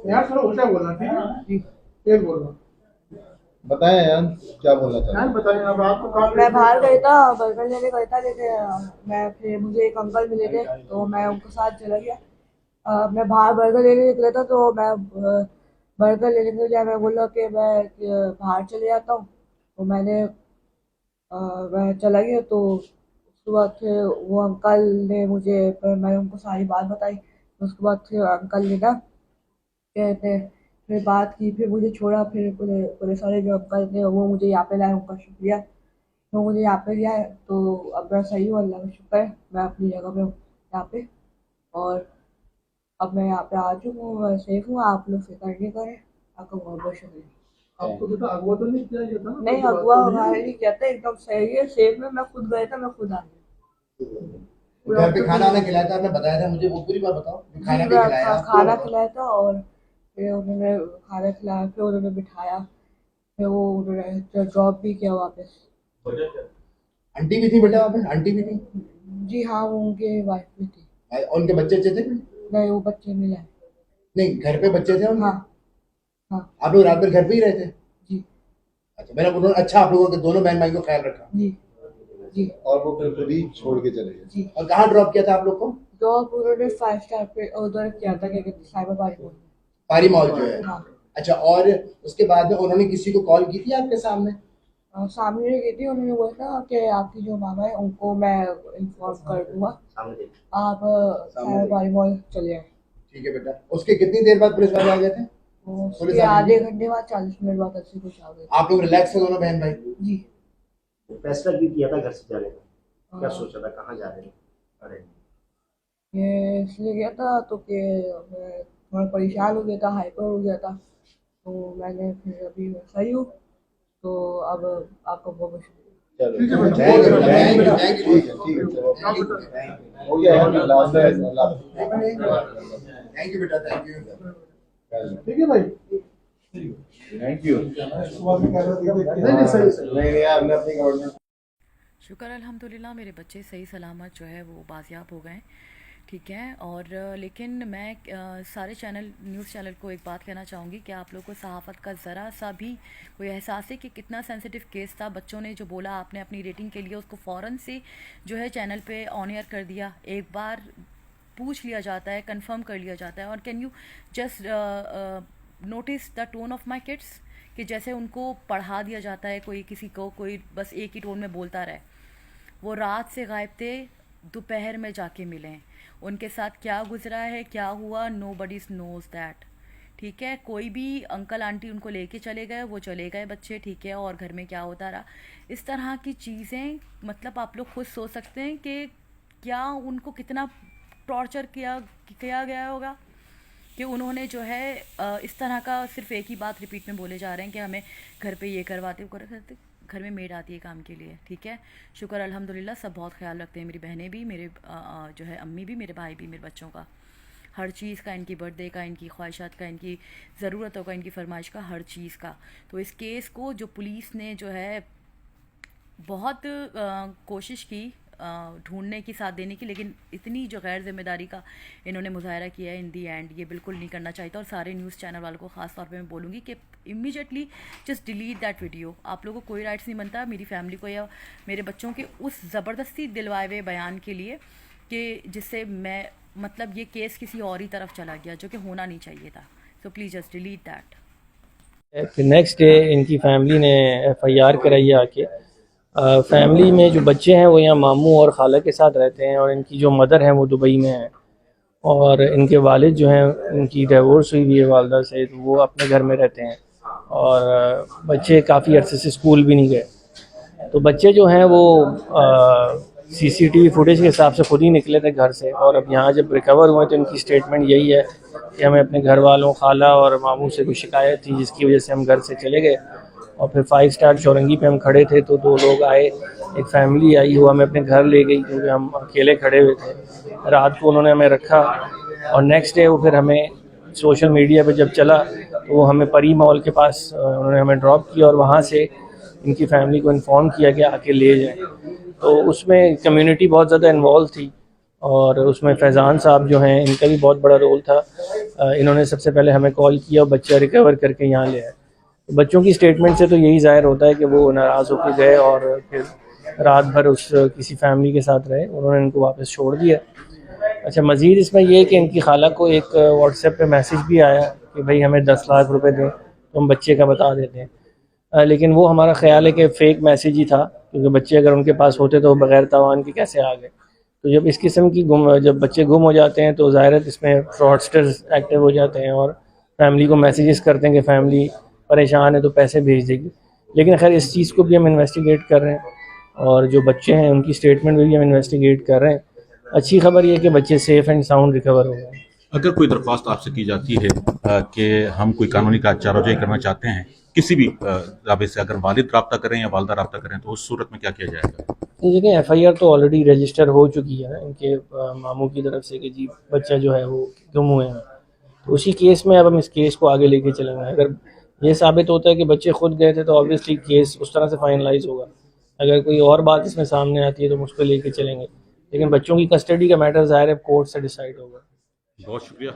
यार थोड़ा ऊंचा बोलना, ठीक है जी, तेज बोलना। बताएं यार क्या बोलना चाहते हैं। बताएं अब आपको कहाँ। मैं बाहर गई था, बर्गर लेने गई था, लेकिन मैं फिर मुझे एक अंकल मिले थे तो मैं उनके साथ चला गया। मैं बाहर बर्गर लेने निकला था तो मैं बर्गर लेने के लिए मैं बोला कि मैं बाहर चले जाता हूँ। तो मैं चला गया तो उसके बाद फिर वो अंकल ने मैंने उनको सारी बात बताई। उसके बाद फिर अंकल ने ना कहते फिर बात की, फिर मुझे छोड़ा, फिर पुलिस वाले जो अंकल थे वो मुझे यहाँ पे लाए, उनका शुक्रिया। तो मुझे यहाँ पे लिया है तो अब मैं सही हूँ, अल्लाह का शुक्र है, मैं अपनी जगह पे हूँ यहाँ पे। और अब मैं यहाँ पे आ चुका हूँ, मैं सेफ हूँ, आप लोग फिक्र नहीं करें। आपका बहुत बहुत शुक्रिया। आपको बेटा अगवा तो नहीं किया गया था ना? नहीं, अगवा हमारे नहीं कहते, एकदम सही है, सेफ में। मैं खुद गया था, मैं खुद आ गया। घर पे खाना वाना खिलाया था आपने बताया था मुझे, वो पूरी बात बताओ। खाना भी खिलाया आपको? खाना खिलाया था और फिर उन्होंने खाना खिलाया, फिर उन्होंने बिठाया, फिर वो उन्होंने ड्रॉप भी किया वापस। आंटी भी थी बेटा वहाँ पे? आंटी भी थी? जी हाँ, वो उनके वाइफ भी थी। और उनके बच्चे अच्छे थे? नहीं, वो बच्चे नहीं लाए। नहीं, घर पे बच्चे थे उनके? हाँ हाँ आप लोग रात भर घर पे ही रहते? जी अच्छा, मैंने उन्होंने अच्छा आप लोगों के दोनों बहन भाई को ख्याल रखा जी जी। और वो फिर खुद ही छोड़ के चले गए? जी। और कहाँ ड्रॉप किया था आप लोग को? ड्रॉप उन्होंने 5 स्टार पे उधर किया था, क्या कहते हैं, साइबर पार्क में। पारी मॉल जो है? हाँ। अच्छा, और उसके बाद में उन्होंने किसी को कॉल की थी आपके सामने? सामने गई थी, उन्होंने बोला कि आपकी जो मामा है उनको मैं इन्फॉर्म कर दूंगा, आप साइबर पार्क मॉल चले जाए। ठीक है बेटा। उसके कितनी देर बाद पुलिस वाले आ गए थे? उसके आधे घंटे बाद, 40 मिनट बाद ऐसे कुछ आ गए। आप लोग रिलैक्स थे दोनों बहन भाई? जी। फैसला क्यों किया था घर से जाने का? क्या सोचा था, कहाँ जा रहे हैं? अरे ये इसलिए गया था तो कि मैं थोड़ा परेशान हो गया था, हाइपर हो गया था, तो मैंने फिर अभी मैं सही हूँ, तो अब आपका बहुत बहुत शुक्रिया। हो गया है, लास्ट है। थैंक यू बेटा, थैंक यू। ठीक है भाई, थैंक यू। नहीं सही नहीं यार, हमने अपनी गवर्नमेंट। शुक्र अल्हम्दुलिल्लाह, मेरे बच्चे सही सलामत जो है वो बाजियाब हो गए, ठीक है। और लेकिन मैं सारे न्यूज़ चैनल को एक बात कहना चाहूँगी कि आप लोगों को सहाफ़त का ज़रा सा भी कोई एहसास है कि कितना सेंसिटिव केस था। बच्चों ने जो बोला आपने अपनी रेटिंग के लिए, उसको फ़ौरन से जो है चैनल पे ऑन एयर कर दिया। एक बार पूछ लिया जाता है, कंफर्म कर लिया जाता है। और can you just notice the tone of my kids, कि जैसे उनको पढ़ा दिया जाता है कोई किसी को, कोई बस एक ही टोन में बोलता रहे। वो रात से गायब थे, दोपहर में जाके मिले, उनके साथ क्या गुजरा है, क्या हुआ, नोबडी नोज़ दैट, ठीक है। कोई भी अंकल आंटी उनको लेके चले गए, वो चले गए बच्चे, ठीक है, और घर में क्या होता रहा। इस तरह की चीज़ें, मतलब आप लोग खुद सोच सकते हैं कि क्या उनको कितना टॉर्चर किया गया होगा कि उन्होंने जो है इस तरह का सिर्फ एक ही बात रिपीट में बोले जा रहे हैं कि हमें घर पे ये करवाते, घर में मेड आती है काम के लिए, ठीक है। शुक्र अल्हम्दुलिल्लाह, सब बहुत ख्याल रखते हैं, मेरी बहनें भी, मेरे जो है अम्मी भी, मेरे भाई भी, मेरे बच्चों का, हर चीज़ का, इनकी बर्थडे का, इनकी ख्वाहिशात का, इनकी ज़रूरतों का, इनकी फरमाइश का, हर चीज़ का। तो इस केस को जो पुलिस ने जो है बहुत कोशिश की ढूंढने की, साथ देने की, लेकिन इतनी जो गैर जिम्मेदारी का इन्होंने मुजाहरा किया है, इन दी एंड ये बिल्कुल नहीं करना चाहिए था। और सारे न्यूज़ चैनल वालों को ख़ास तौर पे मैं बोलूँगी कि immediately just delete that video. आप लोगों को कोई राइट्स नहीं बनता मेरी फैमिली को या मेरे बच्चों के उस ज़बरदस्ती दिलवाए हुए बयान के लिए, कि जिससे मैं, मतलब ये केस किसी और ही तरफ चला गया, जो कि होना नहीं चाहिए था। So please just delete that. फिर नेक्स्ट डे इनकी फैमिली ने FIR कराई आके। फैमिली में जो बच्चे हैं वो यहाँ मामू और खाला के साथ रहते हैं, और इनकी जो मदर हैं वो दुबई में हैं, और इनके वालिद जो हैं उनकी डिवोर्स हुई हुई है वालदा से, तो वो अपने घर में रहते हैं। और बच्चे काफ़ी अरसे से स्कूल भी नहीं गए। तो बच्चे जो हैं वो CCTV फुटेज के हिसाब से खुद ही निकले थे घर से, और अब यहाँ जब रिकवर हुए तो इनकी स्टेटमेंट यही है कि हमें अपने घर वालों, खाला और मामू से कोई शिकायत थी, जिसकी वजह से हम घर से चले गए। और फिर 5 स्टार चौरंगी पे हम खड़े थे तो 2 लोग आए, एक फैमिली आई, वो हमें अपने घर ले गई क्योंकि हम अकेले खड़े हुए थे। रात को उन्होंने हमें रखा, और नेक्स्ट डे वो फिर हमें सोशल मीडिया पे जब चला तो वो हमें परी मॉल के पास उन्होंने हमें ड्रॉप किया, और वहाँ से इनकी फैमिली को इन्फॉर्म किया कि आके ले जाएं। तो उसमें कम्युनिटी बहुत ज़्यादा इन्वॉल्व थी, और उसमें फैज़ान साहब जो हैं इनका भी बहुत बड़ा रोल था। इन्होंने सबसे पहले हमें कॉल किया और बच्चा रिकवर करके यहाँ ले आए। बच्चों की स्टेटमेंट से तो यही ज़ाहिर होता है कि वो नाराज़ होकर गए और फिर रात भर उस किसी फैमिली के साथ रहे, उन्होंने इनको वापस छोड़ दिया। अच्छा, मज़ीद इसमें यह है कि इनकी खाला को एक व्हाट्सएप पे मैसेज भी आया कि भाई हमें 10 लाख रुपए दें तो हम बच्चे का बता देते हैं, लेकिन वो हमारा ख्याल है कि फ़ेक मैसेज ही था, क्योंकि बच्चे अगर उनके पास होते तो बग़ैर तावान के कैसे आ गए। तो जब इस किस्म की जब बच्चे गुम हो जाते हैं तो ज़ाहिर है इसमें फ्रॉडस्टर्स एक्टिव हो जाते हैं और फैमिली को मैसेजेस करते हैं कि फैमिली परेशान है तो पैसे भेज देगी। लेकिन खैर इस चीज़ को भी हम इन्वेस्टिगेट कर रहे हैं और जो बच्चे हैं उनकी स्टेटमेंट भी हम इन्वेस्टिगेट कर रहे हैं। अच्छी खबर ये है कि बच्चे सेफ़ एंड साउंड रिकवर हो गए। अगर कोई दरख्वास्त आपसे की जाती है कि हम कोई कानूनी चाराजोई करना चाहते हैं किसी भी राबे से, अगर वालिद रब्ता करें या वालदा रब्ता करें, तो उस सूरत में क्या किया जाएगा? देखिए, FIR तो ऑलरेडी रजिस्टर हो चुकी है ना इनके मामू की तरफ से कि जी बच्चा जो है वो गुम हुए हैं। तो उसी केस में अब हम इस केस को आगे लेके चलेंगे। अगर ये साबित होता है कि बच्चे खुद गए थे तो ऑब्वियसली केस उस तरह से फाइनलाइज होगा। अगर कोई और बात इसमें सामने आती है तो हम उस पर लेके चलेंगे, लेकिन बच्चों की कस्टडी का मैटर ज़ाहिर है कोर्ट से डिसाइड होगा। बहुत शुक्रिया।